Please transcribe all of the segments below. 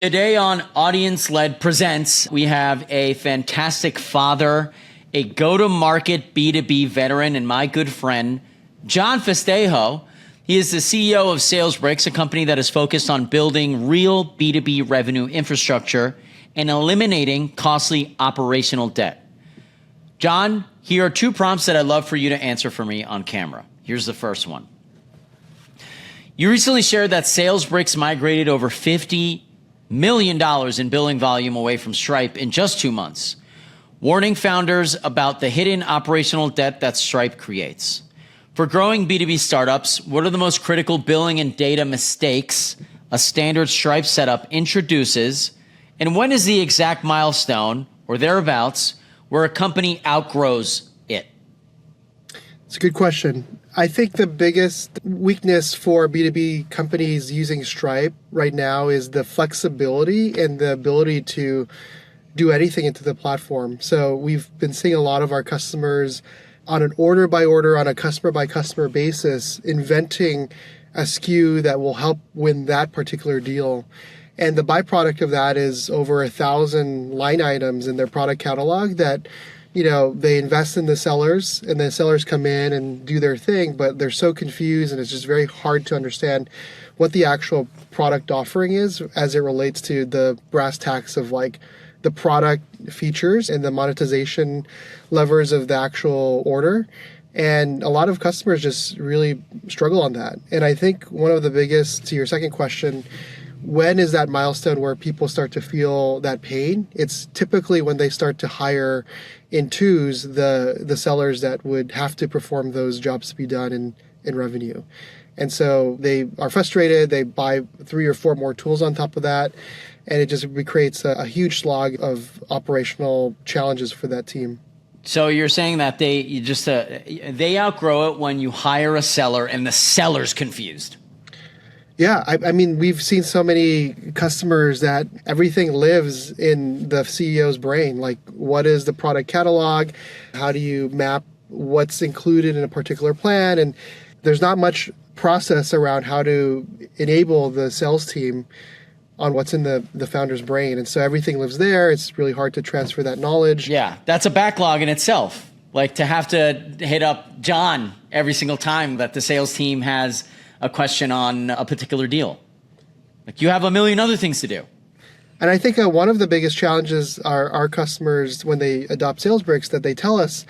Today on AudienceLed Presents, we have a fantastic father, a go-to-market B2B veteran, and my good friend, Jon Festejo. He is the CEO of Salesbricks, a company that is focused on building real B2B revenue infrastructure and eliminating costly operational debt. Jon, here are two prompts that I'd love for you to answer for me on camera. Here's the first one. You recently shared that Salesbricks migrated over $50 million in billing volume away from Stripe in just 2 months, warning founders about the hidden operational debt that Stripe creates. For growing B2B startups, what are the most critical billing and data mistakes a standard Stripe setup introduces, and when is the exact milestone, or thereabouts, where a company outgrows it? It's a good question. I think the biggest weakness for B2B companies using Stripe right now is the flexibility and the ability to do anything into the platform. So we've been seeing a lot of our customers on an order by order, on a customer by customer basis, inventing a SKU that will help win that particular deal. And the byproduct of that is over 1,000 line items in their product catalog that they invest in the sellers, and the sellers come in and do their thing, but they're so confused, and it's just very hard to understand what the actual product offering is as it relates to the brass tacks of like the product features and the monetization levers of the actual order. And a lot of customers just really struggle on that. And I think one of the biggest, to your second question, when is that milestone where people start to feel that pain? It's typically when they start to hire in twos the sellers that would have to perform those jobs to be done in revenue. And so they are frustrated, they buy 3 or 4 more tools on top of that, and it just creates a huge slog of operational challenges for that team. So you're saying that they outgrow it when you hire a seller and the seller's confused. Yeah, I mean, we've seen so many customers that everything lives in the CEO's brain. Like, what is the product catalog? How do you map what's included in a particular plan? And there's not much process around how to enable the sales team on what's in the founder's brain. And so everything lives there. It's really hard to transfer that knowledge. Yeah, that's a backlog in itself. Like to have to hit up Jon every single time that the sales team has a question on a particular deal. Like you have a million other things to do. And I think one of the biggest challenges our customers, when they adopt Salesbricks, that they tell us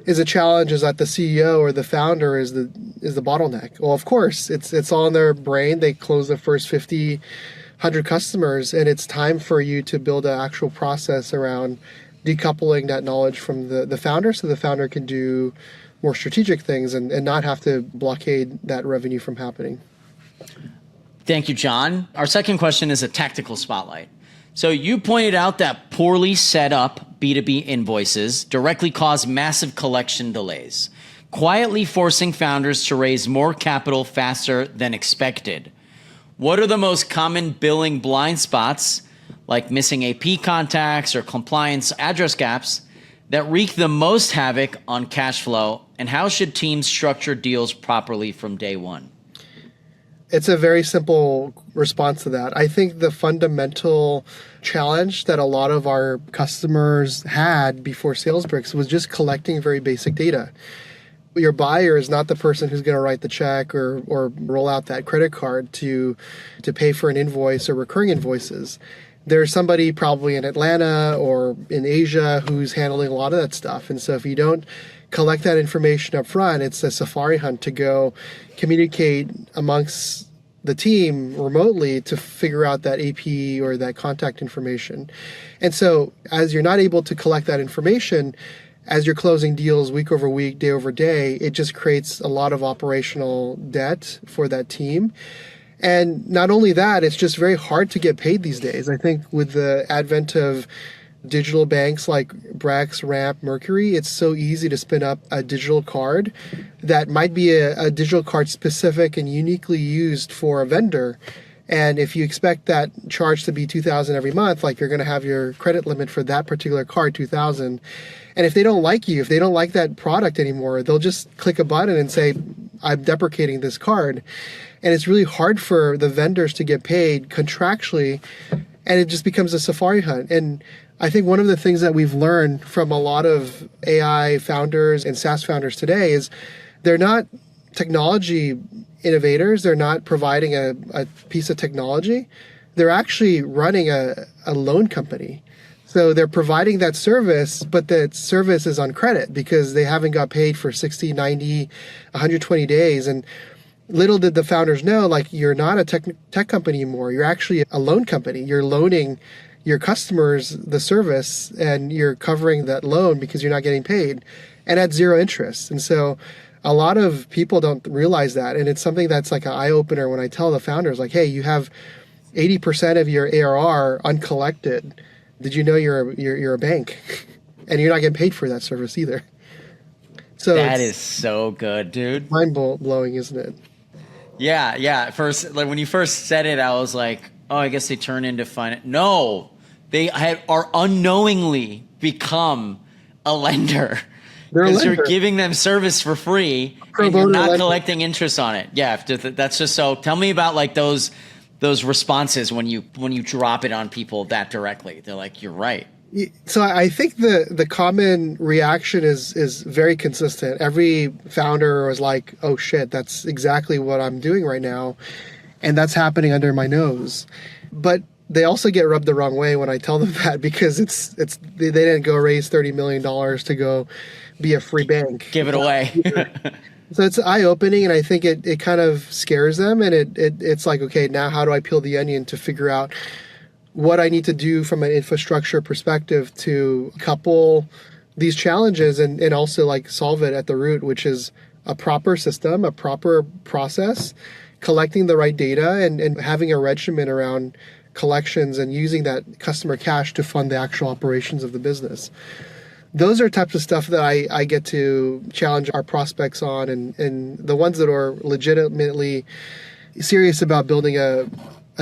is a challenge is that the CEO or the founder is the bottleneck. Well, of course, it's all in their brain. They close the first 50, 100 customers, and it's time for you to build an actual process around decoupling that knowledge from the founder so the founder can do more strategic things and not have to blockade that revenue from happening. Thank you, Jon. Our second question is a tactical spotlight. So you pointed out that poorly set up B2B invoices directly cause massive collection delays, quietly forcing founders to raise more capital faster than expected. What are the most common billing blind spots, like missing AP contacts or compliance address gaps, that wreak the most havoc on cash flow, and how should teams structure deals properly from day one? It's a very simple response to that. I think the fundamental challenge that a lot of our customers had before Salesbricks was just collecting very basic data. Your buyer is not the person who's going to write the check or roll out that credit card to pay for an invoice or recurring invoices. There's somebody probably in Atlanta or in Asia who's handling a lot of that stuff. And so if you don't collect that information up front, it's a safari hunt to go communicate amongst the team remotely to figure out that AP or that contact information. And so as you're not able to collect that information, as you're closing deals week over week, day over day, it just creates a lot of operational debt for that team. And not only that, it's just very hard to get paid these days. I think with the advent of digital banks like Brex, Ramp, Mercury, it's so easy to spin up a digital card that might be a digital card specific and uniquely used for a vendor. And if you expect that charge to be $2,000 every month, like you're going to have your credit limit for that particular card, $2,000. And if they don't like you, if they don't like that product anymore, they'll just click a button and say, I'm deprecating this card. And it's really hard for the vendors to get paid contractually and it just becomes a safari hunt. And I think one of the things that we've learned from a lot of AI founders and SaaS founders today is they're not technology innovators. They're not providing a piece of technology. They're actually running a loan company. So they're providing that service, but that service is on credit because they haven't got paid for 60, 90, 120 days. And little did the founders know, like, you're not a tech company anymore. You're actually a loan company. You're loaning your customers the service and you're covering that loan because you're not getting paid and at zero interest. And so a lot of people don't realize that. And it's something that's like an eye opener when I tell the founders, like, hey, you have 80% of your ARR uncollected. Did you know you're a bank and you're not getting paid for that service either? So that is so good, dude. Mind blowing, isn't it? Yeah. First, like when you first said it, I was like, oh, I guess they turn into finance. No, they are unknowingly become a lender. Because you're giving them service for free and you're not collecting interest on it. Yeah, that's just so. Tell me about like those responses when you drop it on people that directly. They're like, you're right. So I think the common reaction is very consistent. Every founder was like, oh shit, that's exactly what I'm doing right now. And that's happening under my nose. But they also get rubbed the wrong way when I tell them that because they didn't go raise $30 million to go be a free bank. Give it away. So it's eye-opening, and I think it kind of scares them, and it's like, okay, now how do I peel the onion to figure out what I need to do from an infrastructure perspective to couple these challenges and also like solve it at the root, which is a proper system, a proper process, collecting the right data and having a regimen around collections and using that customer cash to fund the actual operations of the business. Those are types of stuff that I get to challenge our prospects on, and the ones that are legitimately serious about building a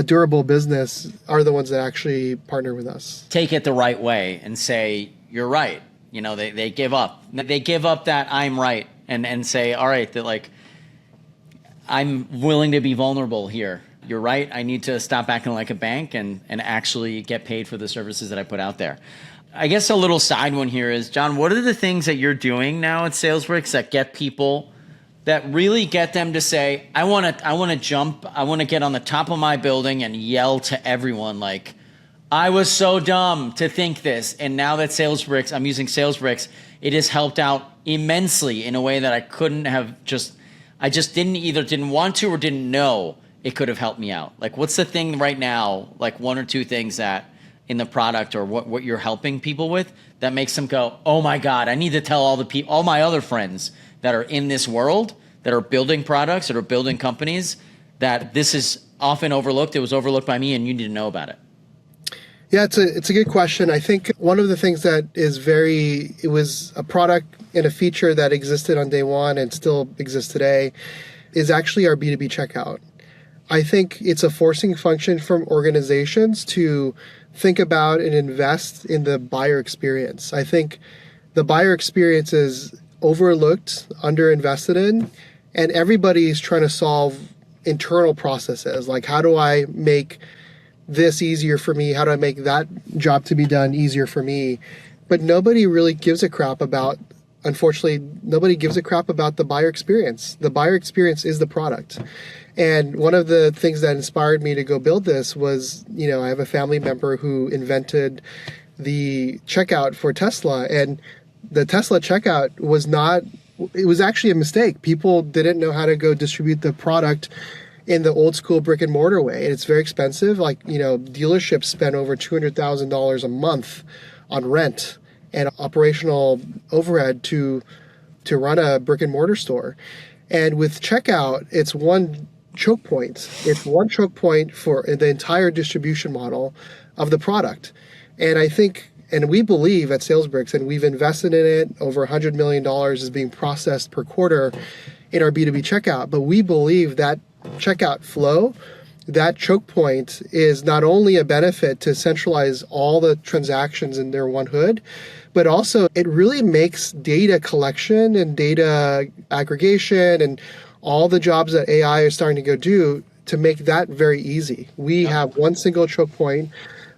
durable business are the ones that actually partner with us. Take it the right way and say, you're right. You know, they give up. They give up that I'm right and say, all right, that like, I'm willing to be vulnerable here. You're right. I need to stop acting like a bank and actually get paid for the services that I put out there. I guess a little side one here is, Jon, what are the things that you're doing now at Salesbricks that get people, that really get them to say, I want to jump, I want to get on the top of my building and yell to everyone like, I was so dumb to think this. And now that I'm using Salesbricks, it has helped out immensely in a way that I couldn't have I just didn't want to or didn't know it could have helped me out. Like, what's the thing right now, like one or two things that in the product or what you're helping people with that makes them go, oh my God, I need to tell all my other friends that are in this world, that are building products, that are building companies, that this is often overlooked. It was overlooked by me and you need to know about it. Yeah, it's a good question. I think one of the things that it was a product and a feature that existed on day one and still exists today is actually our B2B checkout. I think it's a forcing function from organizations to think about and invest in the buyer experience. I think the buyer experience is overlooked, underinvested in, and everybody's trying to solve internal processes. Like, how do I make this easier for me? How do I make that job to be done easier for me? But nobody really gives a crap about, unfortunately, nobody gives a crap about the buyer experience. The buyer experience is the product. And one of the things that inspired me to go build this was, I have a family member who invented the checkout for Tesla, and the Tesla checkout it was actually a mistake. People didn't know how to go distribute the product in the old school brick and mortar way. And it's very expensive. Like, dealerships spend over $200,000 a month on rent and operational overhead to run a brick and mortar store. And with checkout, it's one choke point. It's one choke point for the entire distribution model of the product. And I think, and we believe at Salesbricks, and we've invested in it, over $100 million is being processed per quarter in our B2B checkout. But we believe that checkout flow, that choke point, is not only a benefit to centralize all the transactions in their one hood, but also it really makes data collection and data aggregation and all the jobs that AI is starting to go do to make that very easy. We have one single choke point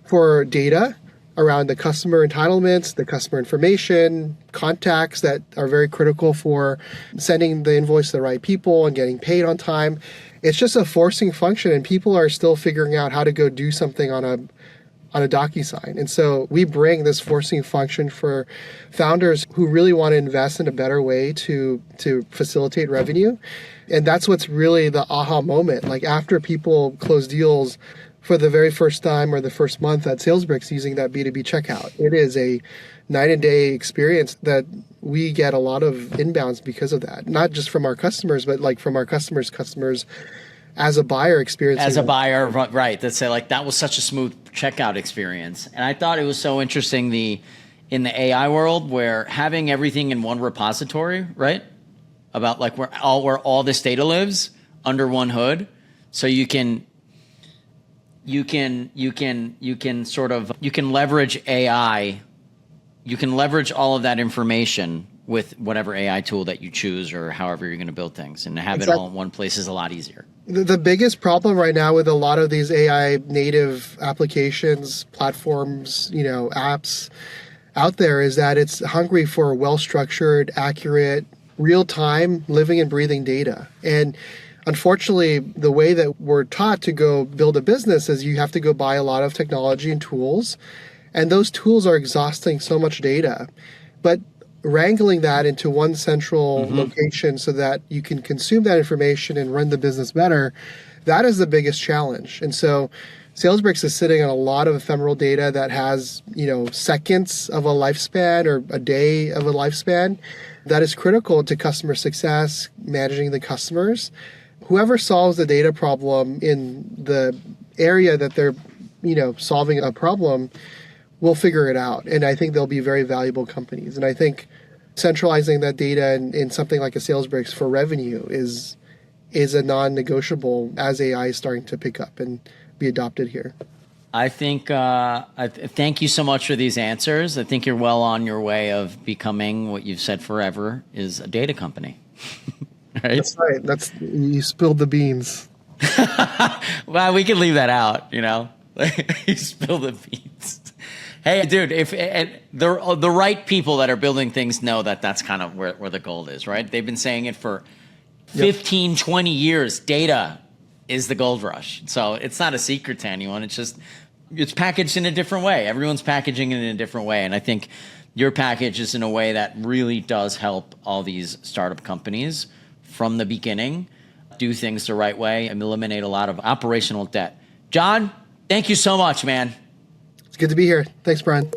for data around the customer entitlements, the customer information, contacts that are very critical for sending the invoice to the right people and getting paid on time. It's just a forcing function, and people are still figuring out how to go do something on a DocuSign. And so we bring this forcing function for founders who really want to invest in a better way to facilitate revenue. And that's what's really the aha moment. Like after people close deals for the very first time or the first month at Salesbricks using that B2B checkout, it is a night and day experience that we get a lot of inbounds because of that. Not just from our customers, but like from our customers' customers as a buyer experiencing. As a buyer, right. That say like that was such a smooth checkout experience. And I thought it was so interesting in the AI world where having everything in one repository, right? About like where all this data lives under one hood. So you can leverage AI. You can leverage all of that information with whatever AI tool that you choose or however you're going to build things, and have it all in one place is a lot easier. The biggest problem right now with a lot of these AI native applications, platforms, apps out there is that it's hungry for well-structured, accurate, real-time, living and breathing data. And unfortunately, the way that we're taught to go build a business is you have to go buy a lot of technology and tools. And those tools are exhausting so much data. But wrangling that into one central location so that you can consume that information and run the business better, that is the biggest challenge. And so Salesbricks is sitting on a lot of ephemeral data that has, seconds of a lifespan or a day of a lifespan that is critical to customer success, managing the customers. Whoever solves the data problem in the area that they're, solving a problem will figure it out. And I think they'll be very valuable companies. And I think centralizing that data in something like a Salesbricks for revenue is a non-negotiable as AI is starting to pick up and be adopted here. I think, thank you so much for these answers. I think you're well on your way of becoming what you've said forever is a data company. Right? That's right. You spilled the beans. Well, we can leave that out, You spilled the beans. Hey, dude, if the right people that are building things know that that's kind of where the gold is, right? They've been saying it for 15, 20 years. Data is the gold rush. So it's not a secret to anyone. It's packaged in a different way. Everyone's packaging it in a different way. And I think your package is in a way that really does help all these startup companies from the beginning do things the right way and eliminate a lot of operational debt. Jon, thank you so much, man. It's good to be here. Thanks, Brian.